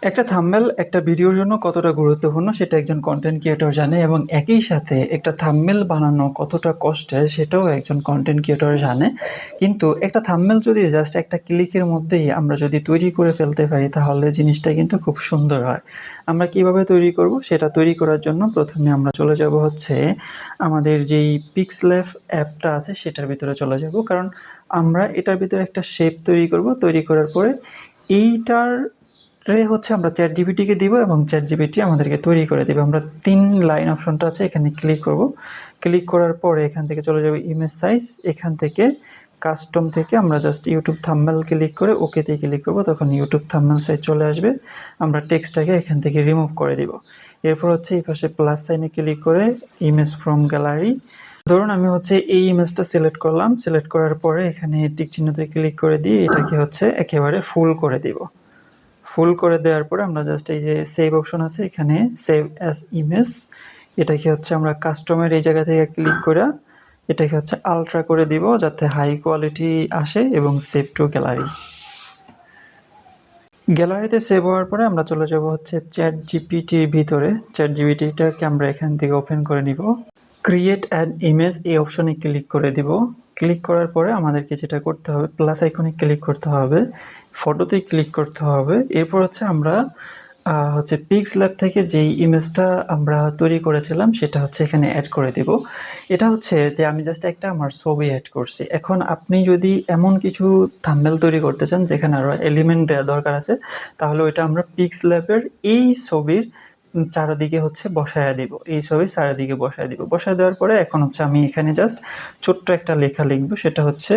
একটা থাম্বনেল একটা ভিডিওর জন্য কতটা গুরুত্বপূর্ণ সেটা একজন কনটেন্ট ক্রিয়েটর জানে এবং একই সাথে একটা থাম্বনেল বানানো কতটা কষ্টের সেটাও একজন কনটেন্ট ক্রিয়েটর জানে। কিন্তু একটা থাম্বনেল যদি জাস্ট একটা ক্লিকের মধ্যেই আমরা যদি তৈরি করে ফেলতে পারি তাহলে জিনিসটা কিন্তু খুব সুন্দর হয়। আমরা কিভাবে তৈরি করব সেটা তৈরি করার জন্য প্রথমে আমরা চলে যাব হচ্ছে আমাদের যেই পিক্সেলফ অ্যাপটা আছে সেটার ভিতরে চলে যাব, কারণ আমরা এটার ভিতরে একটা শেপ তৈরি করব। তৈরি করার পরে এইটার হচ্ছে আমরা চ্যাট জিপিটিকে দিব এবং চ্যাট জিপিটি আমাদেরকে তৈরি করে দেবে। আমরা 3 লাইন অপশনটা আছে এখানে ক্লিক করব। ক্লিক করার পরে এখান থেকে চলে যাবে ইমেজ সাইজ। এখান থেকে কাস্টম থেকে আমরা জাস্ট ইউটিউব থাম্বনেল ক্লিক করে ওকেতে ক্লিক করব, তখন ইউটিউব থাম্বনেল সাইজ চলে আসবে। আমরা টেক্সটটাকে এখান থেকে রিমুভ করে দিব। এরপর হচ্ছে এই পাশে প্লাস সাইনে ক্লিক করে ইমেজ ফ্রম গ্যালারি, ধরুন আমি হচ্ছে এই ইমেজটা সিলেক্ট করলাম। সিলেক্ট করার পরে এখানে টিক চিহ্নতে ক্লিক করে দিয়ে এটাকে হচ্ছে একেবারে ফুল করে দিব। ফুল করে দেওয়ার পরে আমরা জাস্ট এই যে সেভ অপশন আছে এখানে সেভ অ্যাজ ইমেজ, এটাকে হচ্ছে আমরা কাস্টমের এই জায়গা থেকে ক্লিক করে এটাকে হচ্ছে আলট্রা করে দিব যাতে হাই কোয়ালিটি আসে এবং সেভ টু গ্যালারি। গ্যালারিতে সেভ হওয়ার পরে আমরা চলে যাব হচ্ছে চ্যাট জিপিটির ভিতরে। চ্যাট জিপিটিটাকে আমরা এখান থেকে ওপেন করে নিব। ক্রিয়েট অ্যান ইমেজ এই অপশনে ক্লিক করে দিব। ক্লিক করার পরে আমাদেরকে যেটা করতে হবে প্লাস আইকনে ক্লিক করতে হবে, ফটোতে ক্লিক করতে হবে। এরপর হচ্ছে আমরা হচ্ছে পিক্সেলফ থেকে যেই ইমেজটা আমরা তৈরি করেছিলাম সেটা হচ্ছে এখানে অ্যাড করে দিব। এটা হচ্ছে যে আমি জাস্ট একটা আমার ছবি অ্যাড করছি। এখন আপনি যদি এমন কিছু থাম্বনেল তৈরি করতে চান যেখানে আরও এলিমেন্ট দেওয়ার দরকার আছে, তাহলে ওইটা আমরা পিক্সেলফের এই ছবির চারিদিকে হচ্ছে বসায়া দিব। এই ছবির চারিদিকে বসায় দিব। বসায় দেওয়ার পরে এখন হচ্ছে আমি এখানে জাস্ট ছোট্ট একটা লেখা লিখব, সেটা হচ্ছে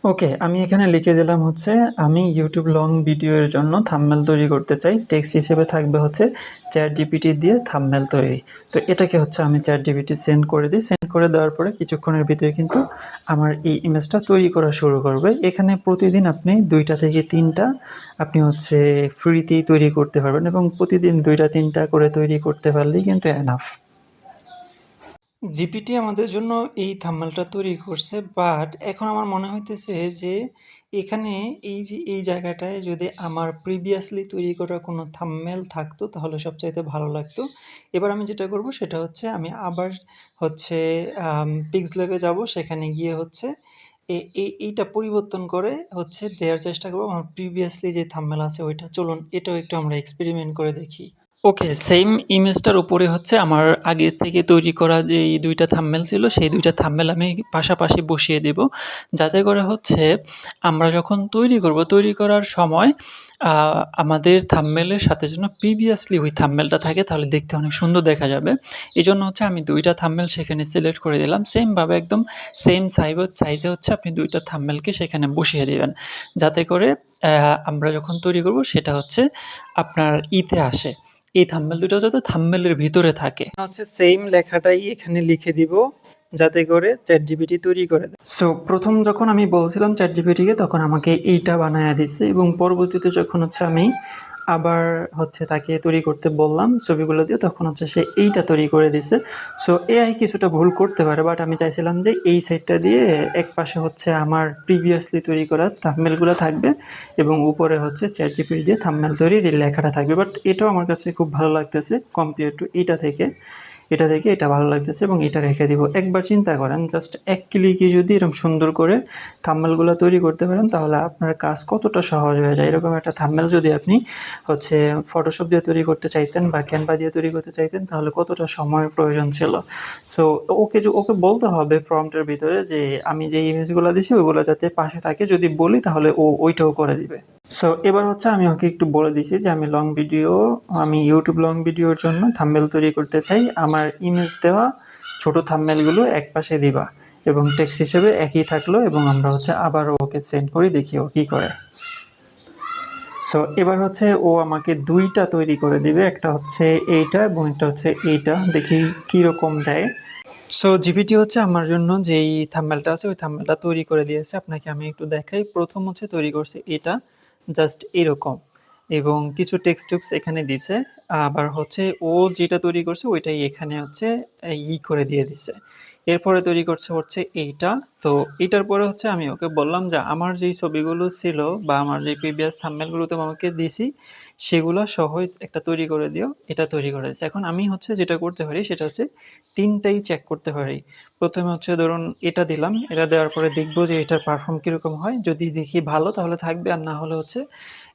ওকে। আমি এখানে লিখে দিলাম হচ্ছে আমি ইউটিউব লং ভিডিওর জন্য থাম্বনেল তৈরি করতে চাই। টেক্সট হিসেবে থাকবে হচ্ছে চ্যাট জিপিটি দিয়ে থাম্বনেল তৈরি। তো এটাকে হচ্ছে আমি চ্যাট জিপিটি সেন্ড করে দিই। সেন্ড করে দেওয়ার পরে কিছুক্ষণের ভিতরে কিন্তু আমার এই ইমেজটা তৈরি করা শুরু করবে। এখানে প্রতিদিন আপনি 2টা থেকে 3টা আপনি হচ্ছে ফ্রিতেই তৈরি করতে পারবেন এবং প্রতিদিন 2টা 3টা করে তৈরি করতে পারলেই কিন্তু এনাফ। জিপিটি আমাদের জন্য এই থাম্বনেলটা তৈরি করছে, বাট এখন আমার মনে হইতেছে যে এখানে এই যে এই জায়গাটায় যদি আমার প্রিভিয়াসলি তৈরি করা কোনো থাম্বনেল থাকতো তাহলে সবচাইতে ভালো লাগতো। এবার আমি যেটা করব সেটা হচ্ছে আমি আবার হচ্ছে পিক্সেলফে যাব, সেখানে গিয়ে হচ্ছে এইটা পরিবর্তন করে হচ্ছে দেওয়ার চেষ্টা করব আমার প্রিভিয়াসলি যে থাম্বনেল আছে ওইটা। চলুন এটাও একটু আমরা এক্সপেরিমেন্ট করে দেখি। ওকে, সেম ইমেজটার উপরে হচ্ছে আমার আগে থেকে তৈরি করা যে এই 2টা থাম্বনেল ছিল, সেই 2টা থাম্বনেল আমি পাশাপাশি বসিয়ে দেব। যাতে করে হচ্ছে আমরা যখন তৈরি করব, তৈরি করার সময় আমাদের থাম্বনেলের সাথে যেন প্রিভিয়াসলি ওই থাম্বনেলটা থাকে, তাহলে দেখতে অনেক সুন্দর দেখা যাবে। এজন্য হচ্ছে আমি 2টা থাম্বনেল সেখানে সিলেক্ট করে দিলাম। সেমভাবে একদম সেম সাইজে হচ্ছে আপনি 2টা থাম্বনেলকে সেখানে বসিয়ে দিবেন। যাতে করে আমরা যখন তৈরি করব সেটা হচ্ছে আপনার আসে। এই থাম্বনেল দুটো যাতে থাম্বনেলের ভিতরে থাকে হচ্ছে সেম লেখাটাই এখানে লিখে দিব যাতে করে চ্যাট জিপিটি তৈরি করে দেয়। সো প্রথম যখন আমি বলছিলাম চ্যাট জিপিটিকে তখন আমাকে এইটা বানায়া দিচ্ছে এবং পরবর্তীতে যখন হচ্ছে আমি আবার হচ্ছে তাকে তৈরি করতে বললাম ছবিগুলো দিয়ে, তখন হচ্ছে সে এইটা তৈরি করে দিছে। সো এআই কিছুটা ভুল করতে পারে, বাট আমি চাইছিলাম যে এই সাইডটা দিয়ে এক পাশে হচ্ছে আমার প্রিভিয়াসলি তৈরি করা থাম্বনেলগুলো থাকবে এবং উপরে হচ্ছে চ্যাট জিপিটি দিয়ে থাম্বনেল তৈরির এই লেখাটা থাকবে। বাট এটাও আমার কাছে খুব ভালো লাগতেছে কম্পেয়ার টু এটা থেকে এটা ভালো লাগতেছে এবং এটা রেখে দিব। একবার চিন্তা করেন জাস্ট এক ক্লিকে যদি এরকম সুন্দর করে থাম্বনেলগুলো তৈরি করতে পারেন তাহলে আপনার কাজ কতটা সহজ হয়ে যায়। এরকম একটা থাম্বনেল যদি আপনি হচ্ছে ফটোশপ দিয়ে তৈরি করতে চাইতেন বা ক্যানভা দিয়ে তৈরি করতে চাইতেন তাহলে কতটা সময়ের প্রয়োজন ছিল। সো ওকে বলতে হবে প্রম্পটের ভিতরে যে আমি যে ইমেজগুলো দিছি ওইগুলো যাতে পাশে থাকে, যদি বলি তাহলে ও ওইটাও করে দিবে। সো এবার হচ্ছে আমি ওকে একটু বলে দিছি যে আমি ইউটিউব লং ভিডিওর জন্য থাম্বনেল তৈরি করতে চাই। আমার ইমেজ দেওয়া ছোট থাম্বনেলগুলো এক পাশে দিবা এবং টেক্সট হিসেবে একই থাকলো এবং আমরা হচ্ছে আবারও ওকে সেন্ড করি, দেখি ও কী করে। সো এবার হচ্ছে ও আমাকে 2টা তৈরি করে দিবে, একটা হচ্ছে এইটা এবং একটা হচ্ছে এইটা, দেখি কীরকম দেয়। সো জিপিটি হচ্ছে আমার জন্য যেই থাম্বনেলটা আছে ওই থাম্বনেলটা তৈরি করে দিয়েছে। আপনাকে আমি একটু দেখাই। প্রথম হচ্ছে তৈরি করছে এটা জাস্ট এরকম এবং কিছু টেক্সট টুক্স এখানে দিছে। আবার হচ্ছে ও যেটা তৈরি করছে ওইটাই এখানে হচ্ছে করে দিয়ে দিছে। এরপরে তৈরি করছে হচ্ছে এইটা। তো এটার পরে হচ্ছে আমি ওকে বললাম যে আমার যেই ছবিগুলো ছিল বা আমার যে প্রিভিয়াস থাম্বনেল গুলো তুমি আমাকে দিছি সেগুলো সহ একটা তৈরি করে দিও। এটা তৈরি করে দিছে। এখন আমি হচ্ছে যেটা করতে পারি সেটা হচ্ছে ৩ টাই চেক করতে পারি। ১ম এ হচ্ছে ধরুন এটা দিলাম। এটা দেওয়ার পরে দেখব যে এটার পারফর্ম কিরকম হয়। যদি দেখি ভালো তাহলে থাকবে আর না হলে হচ্ছে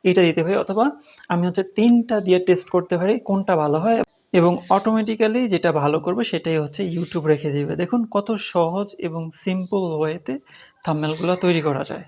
এটা দিতে পারি অথবা আমি হচ্ছে ৩ টা দিয়ে টেস্ট করতে পারি কোনটা ভালো হয় এবং অটোমেটিক্যালি যেটা ভালো করবে সেটাই হচ্ছে YouTube রেখে দিবে। দেখুন কত সহজ এবং সিম্পল ওয়েতে থাম্বনেলগুলা তৈরি করা যায়।